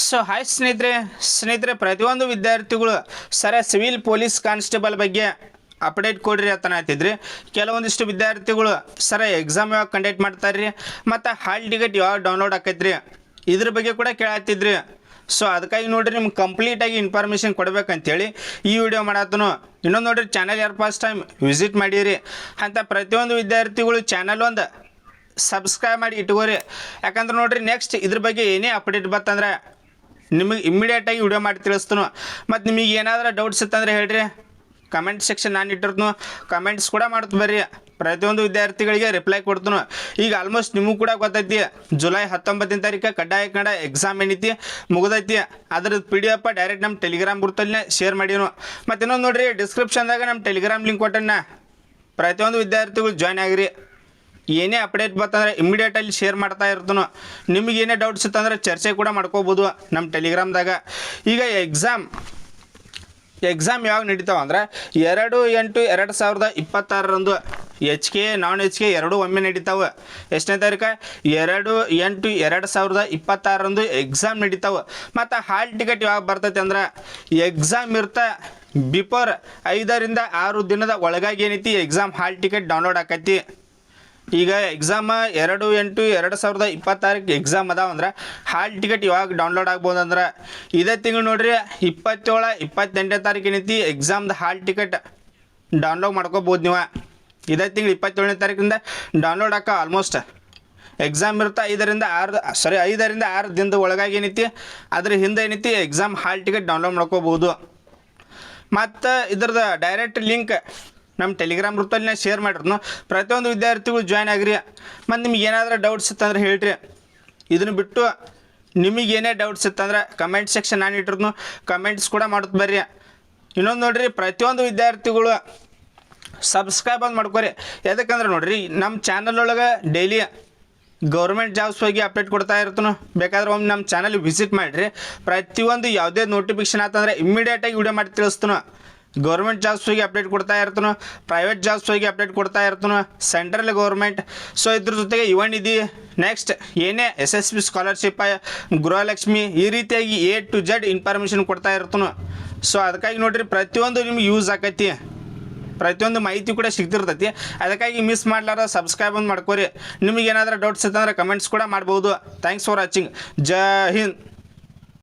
So hi ಸ್ನೇಹಿತರೆ ಪ್ರತಿಯೊಂದು ವಿದ್ಯಾರ್ಥಿಗಳು ಸರ ಸಿವಿಲ್ ಪೊಲೀಸ್ ಕಾನ್ಸ್ಟೇಬಲ್ ಬಗ್ಗೆ ಅಪ್ಡೇಟ್ ಕೊಡ್ರಿ ಅಂತ ಹೇಳ್ತಿದ್ರಿ. ಕೆಲವೊಂದಿಷ್ಟು ವಿದ್ಯಾರ್ಥಿಗಳು ಸರ ಎಕ್ಸಾಮ್ ಯಾವಾಗ ಕಂಡಕ್ಟ್ ಮಾಡ್ತಾರೆ ರೀ ಮತ್ತು ಹಾಲ್ ಟಿಕೆಟ್ ಯಾವಾಗ ಡೌನ್ಲೋಡ್ ಆಕೈತ್ರಿ ಇದ್ರ ಬಗ್ಗೆ ಕೂಡ ಕೇಳತ್ತಿದ್ರಿ. ಸೊ ಅದಕ್ಕಾಗಿ ನೋಡಿರಿ ನಿಮ್ಗೆ ಕಂಪ್ಲೀಟಾಗಿ ಇನ್ಫಾರ್ಮೇಷನ್ ಕೊಡ್ಬೇಕಂತೇಳಿ ಈ ವಿಡಿಯೋ ಮಾಡತ್ತನು. ಇನ್ನೊಂದು ನೋಡಿರಿ, ಚಾನಲ್ ಯಾರು ಫಸ್ಟ್ ಟೈಮ್ ವಿಸಿಟ್ ಮಾಡಿರಿ ಅಂತ ಪ್ರತಿಯೊಂದು ವಿದ್ಯಾರ್ಥಿಗಳು ಚಾನಲ್ ಒಂದು ಸಬ್ಸ್ಕ್ರೈಬ್ ಮಾಡಿ ಇಟ್ಕೋರಿ. ಯಾಕಂದ್ರೆ ನೋಡಿರಿ ನೆಕ್ಸ್ಟ್ ಇದ್ರ ಬಗ್ಗೆ ಏನೇ ಅಪ್ಡೇಟ್ ಬರ್ತಂದ್ರೆ ನಿಮಗೆ ಇಮ್ಮಿಡಿಯೇಟಾಗಿ ವಿಡಿಯೋ ಮಾಡಿ ತಿಳಿಸ್ತಾನು. ಮತ್ತು ನಿಮಗೆ ಏನಾದರೂ ಡೌಟ್ಸ್ ಇತ್ತಂದರೆ ಹೇಳ್ರಿ, ಕಮೆಂಟ್ ಸೆಕ್ಷನ್ ನಾನು ಇಟ್ಟಿರ್ತೀನಿ, ಕಮೆಂಟ್ಸ್ ಕೂಡ ಮಾಡ್ತು ಬರ್ರಿ. ಪ್ರತಿಯೊಂದು ವಿದ್ಯಾರ್ಥಿಗಳಿಗೆ ರಿಪ್ಲೈ ಕೊಡ್ತಾನು. ಈಗ ಆಲ್ಮೋಸ್ಟ್ ನಿಮಗೂ ಕೂಡ ಗೊತ್ತೈತಿ, ಜುಲೈ 19ನೇ ತಾರೀಕು ಕಡ್ಡಾಯ ಕನ್ನಡ ಎಕ್ಸಾಮ್ ಏನೈತಿ ಮುಗಿದೈತಿ. ಅದ್ರದ್ದು PDF ಡೈರೆಕ್ಟ್ ನಮ್ಮ ಟೆಲಿಗ್ರಾಮ್ ಗ್ರೂಪಲ್ಲೇ ಶೇರ್ ಮಾಡೀನು. ಮತ್ತು ಇನ್ನೊಂದು ನೋಡಿರಿ, ಡಿಸ್ಕ್ರಿಪ್ಷನ್ದಾಗ ನಮ್ಮ ಟೆಲಿಗ್ರಾಮ್ ಲಿಂಕ್ ಕೊಟ್ಟನ್ನ, ಪ್ರತಿಯೊಂದು ವಿದ್ಯಾರ್ಥಿಗಳು ಜಾಯ್ನ್ ಆಗಿರಿ. ಏನೇ ಅಪ್ಡೇಟ್ ಬರ್ತಂದ್ರೆ ಇಮ್ಮಿಡಿಯೇಟಲ್ಲಿ ಶೇರ್ ಮಾಡ್ತಾ ಇರ್ತಾನು. ನಿಮಗೆ ಏನೇ ಡೌಟ್ಸ್ ಇತ್ತಂದ್ರೆ ಚರ್ಚೆ ಕೂಡ ಮಾಡ್ಕೋಬೋದು ನಮ್ಮ ಟೆಲಿಗ್ರಾಮ್ದಾಗ. ಈಗ ಎಕ್ಸಾಮ್ ಯಾವಾಗ ನಡೀತಾವೆ ಅಂದ್ರೆ 2/8/2026 HK ನಾನ್ HK ಎರಡೂ ಒಮ್ಮೆ ನಡೀತಾವೆ. ಎಷ್ಟನೇ ತಾರೀಕು? 2/8/2026 ಎಕ್ಸಾಮ್ ನಡೀತಾವೆ. ಮತ್ತು ಹಾಲ್ ಟಿಕೆಟ್ ಯಾವಾಗ ಬರ್ತೈತೆ ಅಂದ್ರೆ ಎಕ್ಸಾಮ್ ಇರ್ತಾ ಬಿಫೋರ್ 5ರಿಂದ 6 ದಿನದ ಒಳಗಾಗಿ ಏನೈತಿ ಎಕ್ಸಾಮ್ ಹಾಲ್ ಟಿಕೆಟ್ ಡೌನ್ಲೋಡ್ ಆಕೈತಿ. ಈಗ ಎಕ್ಸಾಮ 2/8/2026 ಎಕ್ಸಾಮ್ ಅದಾವ ಅಂದ್ರೆ ಹಾಲ್ ಟಿಕೆಟ್ ಯಾವಾಗ ಡೌನ್ಲೋಡ್ ಆಗ್ಬೋದು ಅಂದ್ರೆ ಇದೇ ತಿಂಗಳು ನೋಡ್ರಿ, 27-28ನೇ ತಾರೀಕು ಏನೈತಿ ಎಕ್ಸಾಮ್ದು ಹಾಲ್ ಟಿಕೆಟ್ ಡೌನ್ಲೋಡ್ ಮಾಡ್ಕೋಬೋದು. ನೀವು ಇದೇ ತಿಂಗಳು 27ನೇ ತಾರೀಕಿಂದ ಡೌನ್ಲೋಡ್ ಹಾಕ. ಆಲ್ಮೋಸ್ಟ್ ಎಕ್ಸಾಮ್ ಇರುತ್ತೆ 5ರಿಂದ 6 ದಿನದ ಒಳಗಾಗಿ ಏನೈತಿ, ಅದ್ರ ಹಿಂದೆ ಏನೈತಿ ಎಕ್ಸಾಮ್ ಹಾಲ್ ಟಿಕೆಟ್ ಡೌನ್ಲೋಡ್ ಮಾಡ್ಕೋಬೋದು. ಮತ್ತು ಇದ್ರದ್ದು ಡೈರೆಕ್ಟ್ ಲಿಂಕ್ ನಮ್ಮ ಟೆಲಿಗ್ರಾಮ್ ಗ್ರೂಪಲ್ಲಿ ಶೇರ್ ಮಾಡಿರ್ನು. ಪ್ರತಿಯೊಂದು ವಿದ್ಯಾರ್ಥಿಗಳು ಜಾಯ್ನ್ ಆಗಿರಿ. ಮತ್ತು ನಿಮ್ಗೆ ಏನಾದರೂ ಡೌಟ್ಸ್ ಇತ್ತಂದ್ರೆ ಹೇಳ್ರಿ. ಇದನ್ನು ಬಿಟ್ಟು ನಿಮಗೆ ಏನೇ ಡೌಟ್ಸ್ ಇತ್ತಂದ್ರೆ ಕಮೆಂಟ್ ಸೆಕ್ಷನ್ ನಾನು ಇಟ್ಟಿರ್ನು, ಕಮೆಂಟ್ಸ್ ಕೂಡ ಮಾಡುತ್ತೆ ಬರ್ರಿ. ಇನ್ನೊಂದು ನೋಡಿರಿ, ಪ್ರತಿಯೊಂದು ವಿದ್ಯಾರ್ಥಿಗಳು ಸಬ್ಸ್ಕ್ರೈಬ್ ಅಂತ ಮಾಡ್ಕೊರಿ. ಯಾಕಂದ್ರೆ ನೋಡಿರಿ, ನಮ್ಮ ಚಾನಲ್ ಒಳಗೆ ಡೈಲಿ ಗೌರ್ಮೆಂಟ್ ಜಾಬ್ಸ್ ಬಗ್ಗೆ ಅಪ್ಡೇಟ್ ಕೊಡ್ತಾ ಇರ್ತಾನು. ಬೇಕಾದ್ರೆ ಒಮ್ಮೆ ನಮ್ಮ ಚಾನಲ್ ವಿಸಿಟ್ ಮಾಡಿರಿ. ಪ್ರತಿಯೊಂದು ಯಾವುದೇ ನೋಟಿಫಿಕೇಶನ್ ಆತಂದ್ರೆ ಇಮ್ಮಿಡಿಯೇಟಾಗಿ ವಿಡಿಯೋ ಮಾಡಿ ತಿಳಿಸ್ತಾನು. ಗೌರ್ಮೆಂಟ್ ಜಾಬ್ಸ್ ಬಗ್ಗೆ ಅಪ್ಡೇಟ್ ಕೊಡ್ತಾ ಇರ್ತಾನು, ಪ್ರೈವೇಟ್ ಜಾಬ್ಸ್ ಬಗ್ಗೆ ಅಪ್ಡೇಟ್ ಕೊಡ್ತಾ ಇರ್ತಾನು, ಸೆಂಟ್ರಲ್ ಗೌರ್ಮೆಂಟ್. ಸೊ ಇದ್ರ ಜೊತೆಗೆ ಯುವ ನಿಧಿ, ನೆಕ್ಸ್ಟ್ ಏನೇ SSB ಸ್ಕಾಲರ್ಶಿಪ್, ಗೃಹಲಕ್ಷ್ಮಿ, ಈ ರೀತಿಯಾಗಿ A to Z ಇನ್ಫಾರ್ಮೇಷನ್ ಕೊಡ್ತಾ ಇರ್ತಾನು. ಸೊ ಅದಕ್ಕಾಗಿ ನೋಡಿರಿ, ಪ್ರತಿಯೊಂದು ನಿಮ್ಗೆ ಯೂಸ್ ಆಕೈತಿ, ಪ್ರತಿಯೊಂದು ಮಾಹಿತಿ ಕೂಡ ಸಿಗ್ತಿರ್ತೈತಿ. ಅದಕ್ಕಾಗಿ ಮಿಸ್ ಮಾಡ್ಲಾರ ಸಬ್ಸ್ಕ್ರೈಬ್ ಅಂತ ಮಾಡ್ಕೋರಿ. ನಿಮಗೆ ಏನಾದರೂ ಡೌಟ್ಸ್ ಇತ್ತಂದ್ರೆ ಕಮೆಂಟ್ಸ್ ಕೂಡ ಮಾಡ್ಬೋದು. Thanks for watching. Jai Hind.